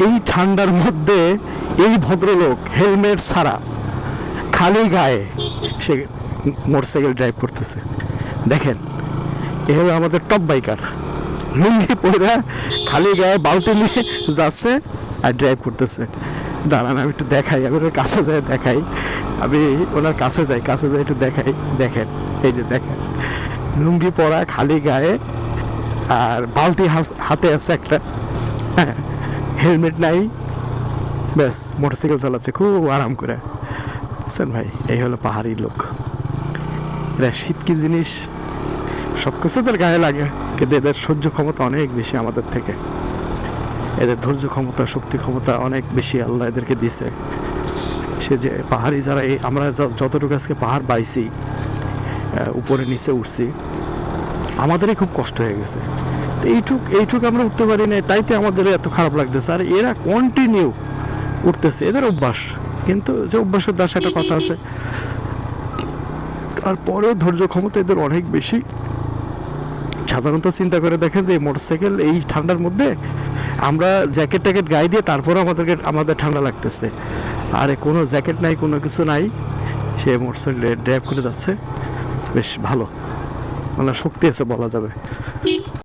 এই ঠান্ডার মধ্যে এই ভদ্রলোক হেলমেট ছাড়া খালি গায়ে সে মোটরসাইকেল ড্রাইভ করতেছে। দেখেন, এ হলো আমাদের টপ বাইকার, লুঙ্গি পরে খালি গায়ে বালতি নিয়ে যাচ্ছে আর ড্রাইভ করতেছে। দাঁড়ান আমি একটু দেখাই, আমি ওর কাছে যাই দেখাই, আমি ওনার কাছে যাই একটু দেখাই। দেখেন, এই যে দেখেন, লুঙ্গি পরা খালি গায়ে আর বালতি হাতে আছে একটা, হ্যাঁ, হেলমেট নাই, ব্যাস মোটরসাইকেল চালাচ্ছে খুব আরাম করে। বুঝছেন ভাই, এই হলো পাহাড়ি লোক। এরা শীত কি জিনিস সব কিছু এদের গায়ে লাগে, কিন্তু এদের সহ্য ক্ষমতা অনেক বেশি আমাদের থেকে। এদের ধৈর্য ক্ষমতা, শক্তি ক্ষমতা অনেক বেশি আল্লাহ এদেরকে দিছে। সে যে পাহাড়ি যারা, এই আমরা যতটুকু আজকে পাহাড় বাইছি, উপরে নিচে উঠছি, আমাদেরই খুব কষ্ট হয়ে গেছে। তো এইটুক আমরা উঠতে পারি না, তাইতে আমাদের এত খারাপ লাগতেছে। আর এরা কন্টিনিউ উঠতেছে, এদের অভ্যাস। কিন্তু যে অভ্যাসের দাস একটা কথা আছে, তারপরেও ধৈর্য ক্ষমতা এদের অনেক বেশি। সাধারণত চিন্তা করে দেখেন যে মোটরসাইকেল এই ঠান্ডার মধ্যে আমরা জ্যাকেট ট্যাকেট গায়ে দিয়ে তারপরে আমাদের ঠান্ডা লাগতেছে, আর কোনো জ্যাকেট নাই, কোনো কিছু নাই, সে মোটরসাইকেল ড্রাইভ করে যাচ্ছে। বেশ ভালো, মানে শক্তি আছে বলা যাবে।